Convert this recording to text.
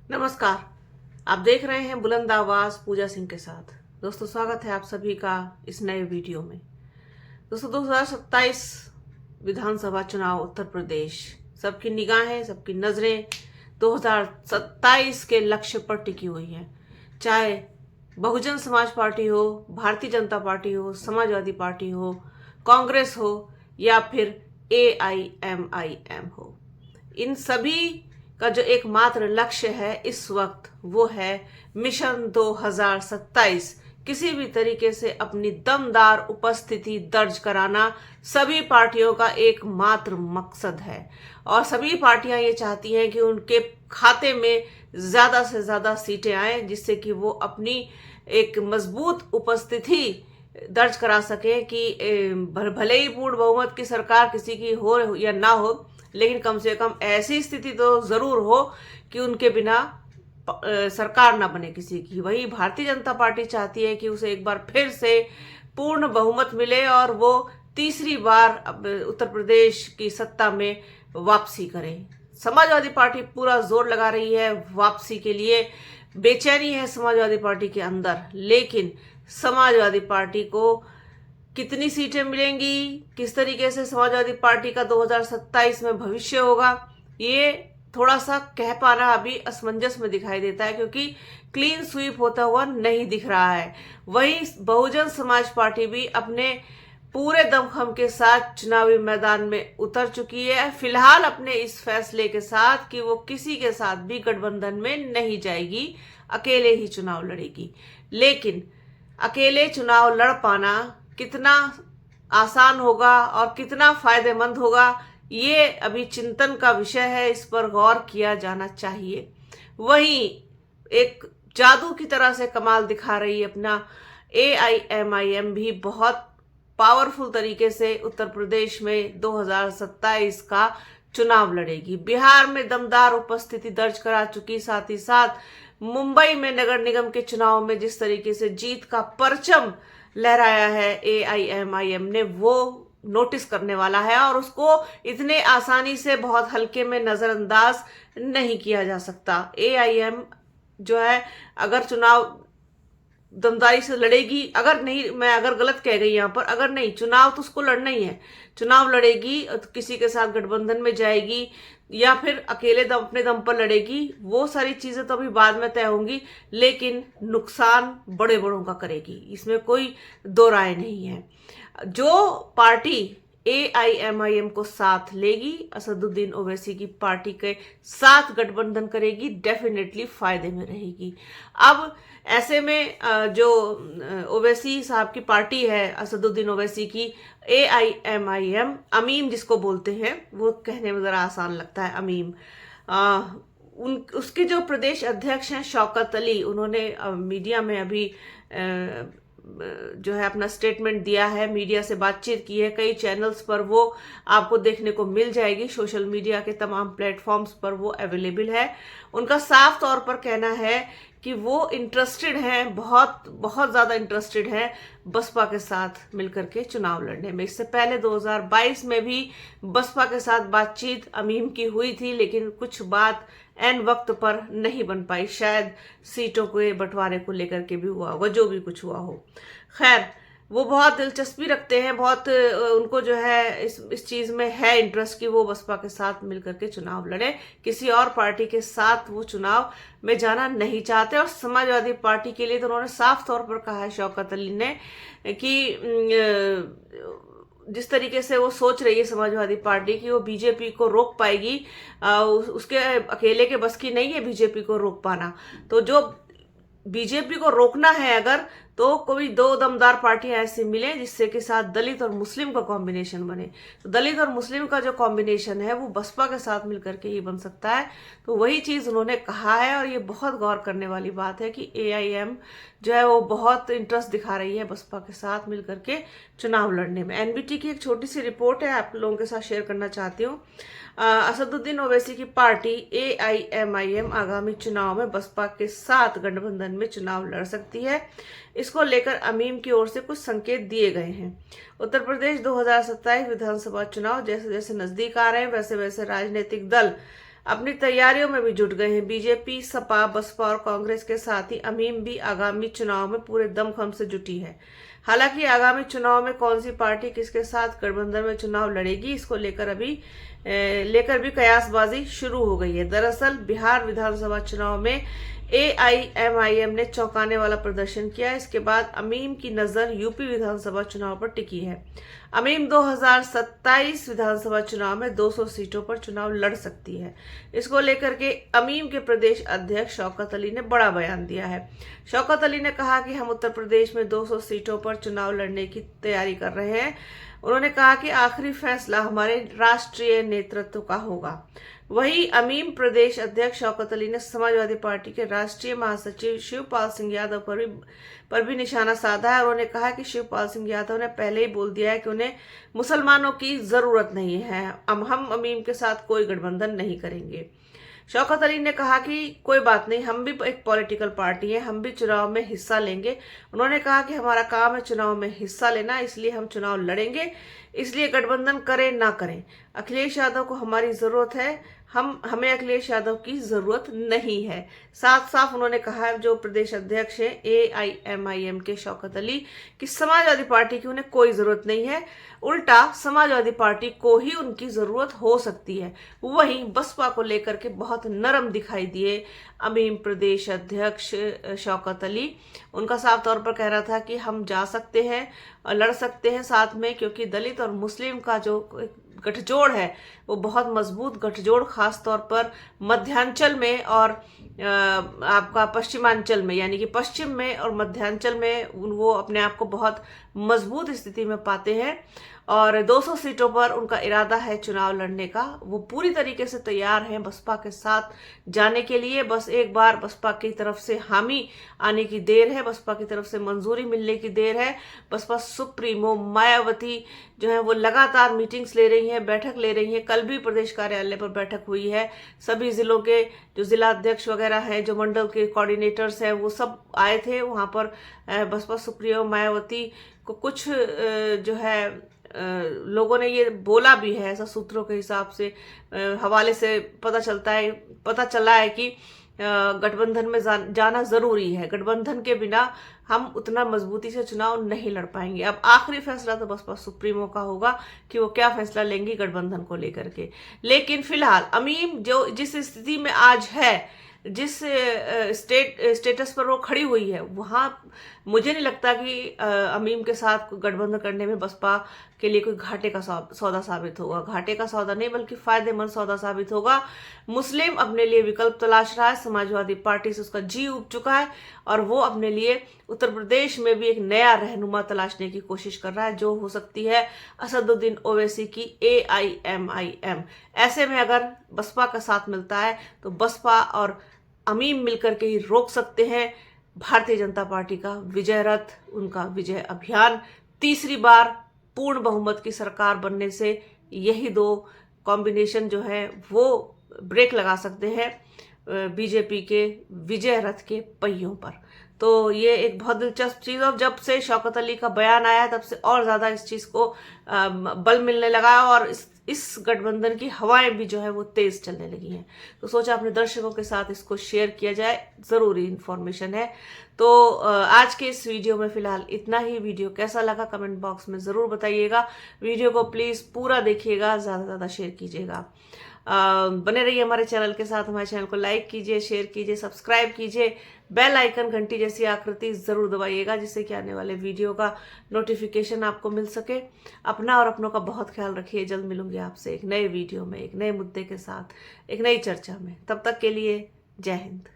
नमस्कार। आप देख रहे हैं बुलंद आवाज पूजा सिंह के साथ। दोस्तों, स्वागत है आप सभी का इस नए वीडियो में। दोस्तों, 2027 विधानसभा चुनाव उत्तर प्रदेश, सबकी निगाहें, सबकी नजरें 2027 के लक्ष्य पर टिकी हुई हैं। चाहे बहुजन समाज पार्टी हो, भारतीय जनता पार्टी हो, समाजवादी पार्टी हो, कांग्रेस हो या फिर AIMIM हो, इन सभी का जो एकमात्र लक्ष्य है इस वक्त वो है मिशन 2027। किसी भी तरीके से अपनी दमदार उपस्थिति दर्ज कराना सभी पार्टियों का एकमात्र मकसद है और सभी पार्टियां ये चाहती हैं कि उनके खाते में ज्यादा से ज्यादा सीटें आए, जिससे कि वो अपनी एक मजबूत उपस्थिति दर्ज करा सके कि भले ही पूर्ण बहुमत की सरकार किसी की हो या ना हो, लेकिन कम से कम ऐसी स्थिति तो जरूर हो कि उनके बिना सरकार ना बने किसी की। वही भारतीय जनता पार्टी चाहती है कि उसे एक बार फिर से पूर्ण बहुमत मिले और वो तीसरी बार उत्तर प्रदेश की सत्ता में वापसी करे। समाजवादी पार्टी पूरा जोर लगा रही है वापसी के लिए, बेचैनी है समाजवादी पार्टी के अंदर, लेकिन समाजवादी पार्टी को कितनी सीटें मिलेंगी, किस तरीके से समाजवादी पार्टी का 2027 में भविष्य होगा, ये थोड़ा सा कह पाना अभी असमंजस में दिखाई देता है, क्योंकि क्लीन स्वीप होता हुआ नहीं दिख रहा है। वही बहुजन समाज पार्टी भी अपने पूरे दमखम के साथ चुनावी मैदान में उतर चुकी है, फिलहाल अपने इस फैसले के साथ कि वो किसी के साथ भी गठबंधन में नहीं जाएगी, अकेले ही चुनाव लड़ेगी। लेकिन अकेले चुनाव लड़ पाना कितना आसान होगा और कितना फायदेमंद होगा, ये अभी चिंतन का विषय है, इस पर गौर किया जाना चाहिए। वहीं एक जादू की तरह से कमाल दिखा रही है अपना AIMIM भी बहुत पावरफुल तरीके से उत्तर प्रदेश में 2027 का चुनाव लड़ेगी। बिहार में दमदार उपस्थिति दर्ज करा चुकी, साथ ही साथ मुंबई में नगर निगम के चुनाव में जिस तरीके से जीत का परचम लहराया है AIMIM ने, वो नोटिस करने वाला है और उसको इतने आसानी से बहुत हल्के में नजरअंदाज नहीं किया जा सकता। AIM जो है, अगर चुनाव दमदारी से लड़ेगी, अगर नहीं, मैं अगर गलत कह गई यहाँ पर, अगर नहीं, चुनाव तो उसको लड़ना ही है। चुनाव लड़ेगी, किसी के साथ गठबंधन में जाएगी या फिर अकेले अपने दम पर लड़ेगी, वो सारी चीजें तो अभी बाद में तय होंगी, लेकिन नुकसान बड़े बड़ों का करेगी, इसमें कोई दो राय नहीं है। जो पार्टी AIMIM को साथ लेगी, असदुद्दीन ओवैसी की पार्टी के साथ गठबंधन करेगी, डेफिनेटली फायदे में रहेगी। अब ऐसे में जो ओवैसी साहब की पार्टी है, असदुद्दीन ओवैसी की AIMIM, अमीम जिसको बोलते हैं, वो कहने में जरा आसान लगता है अमीम, उसके जो प्रदेश अध्यक्ष हैं शौकत अली, उन्होंने मीडिया में अभी जो है अपना स्टेटमेंट दिया है, मीडिया से बातचीत की है, कई चैनल्स पर वो आपको देखने को मिल जाएगी, सोशल मीडिया के तमाम प्लेटफॉर्म्स पर वो अवेलेबल है। उनका साफ तौर पर कहना है कि वो इंटरेस्टेड हैं, बहुत बहुत ज़्यादा इंटरेस्टेड हैं बसपा के साथ मिलकर के चुनाव लड़ने में। इससे पहले 2022 में भी बसपा के साथ बातचीत अमीम की हुई थी, लेकिन कुछ बात एन वक्त पर नहीं बन पाई, शायद सीटों के बंटवारे को लेकर के भी हुआ होगा, जो भी कुछ हुआ हो। खैर, वो बहुत दिलचस्पी रखते हैं, बहुत उनको जो है इस चीज में है इंटरेस्ट कि वो बसपा के साथ मिलकर के चुनाव लड़े, किसी और पार्टी के साथ वो चुनाव में जाना नहीं चाहते। और समाजवादी पार्टी के लिए तो उन्होंने साफ तौर पर कहा है शौकत अली ने कि जिस तरीके से वो सोच रही है समाजवादी पार्टी कि वो बीजेपी को रोक पाएगी, उसके अकेले के बस की नहीं है बीजेपी को रोक पाना। तो जो बीजेपी को रोकना है अगर, तो कोई दो दमदार पार्टियां ऐसी मिले जिससे के साथ दलित और मुस्लिम का कॉम्बिनेशन बने। तो दलित और मुस्लिम का जो कॉम्बिनेशन है वो बसपा के साथ मिलकर के ही बन सकता है। तो वही चीज उन्होंने कहा है और ये बहुत गौर करने वाली बात है कि AIM जो है वो बहुत इंटरेस्ट दिखा रही है बसपा के साथ मिलकर के चुनाव लड़ने में। NBT की एक छोटी सी रिपोर्ट है, आप लोगों के साथ शेयर करना चाहती हूँ। असदुद्दीन ओवैसी की पार्टी AIMIM आगामी चुनाव में बसपा के साथ गठबंधन में चुनाव लड़ सकती है। इसको लेकर अमीम की ओर से कुछ संकेत दिए गए हैं। उत्तर प्रदेश 2027 विधानसभा चुनाव जैसे जैसे नजदीक आ रहे हैं, वैसे वैसे राजनीतिक दल अपनी तैयारियों में भी जुट गए हैं। बीजेपी, सपा, बसपा और कांग्रेस के साथ ही अमीम भी आगामी चुनाव में पूरे दमखम से जुटी है। हालांकि आगामी चुनाव में कौन सी पार्टी किसके साथ गठबंधन में चुनाव लड़ेगी, इसको लेकर भी कयासबाजी शुरू हो गई है। दरअसल बिहार विधानसभा चुनाव में AIMIM ने चौंकाने वाला प्रदर्शन किया। इसके बाद अमीम की नजर यूपी विधानसभा चुनाव पर टिकी है। अमीम 2027 विधानसभा चुनाव में 200 सीटों पर चुनाव लड़ सकती है। इसको लेकर के अमीम के प्रदेश अध्यक्ष शौकत अली ने बड़ा बयान दिया है। शौकत अली ने कहा कि हम उत्तर प्रदेश में 200 सीटों पर चुनाव लड़ने की तैयारी कर रहे हैं। उन्होंने कहा कि आखिरी फैसला हमारे राष्ट्रीय नेतृत्व का होगा। वहीं अमीम प्रदेश अध्यक्ष शौकत अली ने समाजवादी पार्टी के राष्ट्रीय महासचिव शिवपाल सिंह यादव पर भी निशाना साधा है। उन्होंने कहा कि शिवपाल सिंह यादव ने पहले ही बोल दिया है कि उन्हें मुसलमानों की जरूरत नहीं है। हम अमीम के साथ कोई गठबंधन नहीं करेंगे। शौकत अली ने कहा कि कोई बात नहीं, हम भी एक पॉलिटिकल पार्टी है, हम भी चुनाव में हिस्सा लेंगे। उन्होंने कहा कि हमारा काम है चुनाव में हिस्सा लेना, इसलिए हम चुनाव लड़ेंगे, इसलिए गठबंधन करें ना करें। अखिलेश यादव को हमारी जरूरत है, हमें अखिलेश यादव की जरूरत नहीं है। साफ साफ उन्होंने कहा है, जो प्रदेश अध्यक्ष है AIMIM के शौकत अली, कि समाजवादी पार्टी की उन्हें कोई जरूरत नहीं है, उल्टा समाजवादी पार्टी को ही उनकी जरूरत हो सकती है। वहीं बसपा को लेकर के बहुत नरम दिखाई दिए अमीम प्रदेश अध्यक्ष शौकत अली। उनका साफ तौर पर कह रहा था कि हम जा सकते हैं और लड़ सकते हैं साथ में, क्योंकि दलित और मुस्लिम का जो गठजोड़ है वो बहुत मजबूत गठजोड़, खास तौर पर मध्यांचल में और आपका पश्चिमांचल में, यानी कि पश्चिम में और मध्यांचल में वो अपने आप को बहुत मजबूत स्थिति में पाते हैं। और 200 सीटों पर उनका इरादा है चुनाव लड़ने का। वो पूरी तरीके से तैयार हैं बसपा के साथ जाने के लिए। बस एक बार बसपा की तरफ से हामी आने की देर है, बसपा की तरफ से मंजूरी मिलने की देर है। बसपा सुप्रीमो मायावती जो है वो लगातार मीटिंग्स ले रही हैं, बैठक ले रही हैं। कल भी प्रदेश कार्यालय पर बैठक हुई है। सभी जिलों के जो जिला अध्यक्ष वगैरह हैं, जो मंडल के कोऑर्डिनेटर्स हैं, वो सब आए थे वहां पर। बसपा सुप्रीमो मायावती को कुछ जो है लोगों ने ये बोला भी है, ऐसा सूत्रों के हिसाब से हवाले से पता चला है कि गठबंधन में जाना जरूरी है। गठबंधन के बिना हम उतना मजबूती से चुनाव नहीं लड़ पाएंगे। अब आखिरी फैसला तो बसपा सुप्रीमो का होगा कि वो क्या फैसला लेंगी गठबंधन को लेकर के। लेकिन फिलहाल अमीम जो जिस स्थिति में आज है, जिस स्टेटस पर वो खड़ी हुई है, वहां मुझे नहीं लगता कि अमीम के साथ गठबंधन करने में बसपा के लिए कोई घाटे का सौदा साबित होगा। घाटे का सौदा नहीं बल्कि फायदेमंद सौदा साबित होगा। मुस्लिम अपने लिए विकल्प तलाश रहा है, समाजवादी पार्टी से उसका जी उब चुका है और वो अपने लिए उत्तर प्रदेश में भी एक नया रहनुमा तलाशने की कोशिश कर रहा है, जो हो सकती है असदुद्दीन ओवैसी की AIMIM। ऐसे में अगर बसपा का साथ मिलता है तो बसपा और अमीम मिलकर के ही रोक सकते हैं भारतीय जनता पार्टी का विजय रथ, उनका विजय अभियान। तीसरी बार पूर्ण बहुमत की सरकार बनने से यही दो कॉम्बिनेशन जो है वो ब्रेक लगा सकते हैं बीजेपी के विजय रथ के पहियों पर। तो ये एक बहुत दिलचस्प चीज, और जब से शौकत अली का बयान आया तब से और ज्यादा इस चीज को बल मिलने लगा और इस गठबंधन की हवाएं भी जो है वो तेज चलने लगी हैं। तो सोचा अपने दर्शकों के साथ इसको शेयर किया जाए, जरूरी इंफॉर्मेशन है। तो आज के इस वीडियो में फिलहाल इतना ही। वीडियो कैसा लगा कमेंट बॉक्स में जरूर बताइएगा। वीडियो को प्लीज पूरा देखिएगा, ज्यादा से ज्यादा शेयर कीजिएगा। बने रहिए हमारे चैनल के साथ। हमारे चैनल को लाइक कीजिए, शेयर कीजिए, सब्सक्राइब कीजिए, बेल आइकन घंटी जैसी आकृति जरूर दबाइएगा, जिससे कि आने वाले वीडियो का नोटिफिकेशन आपको मिल सके। अपना और अपनों का बहुत ख्याल रखिए। जल्द मिलूंगी आपसे एक नए वीडियो में, एक नए मुद्दे के साथ, एक नई चर्चा में। तब तक के लिए जय हिंद।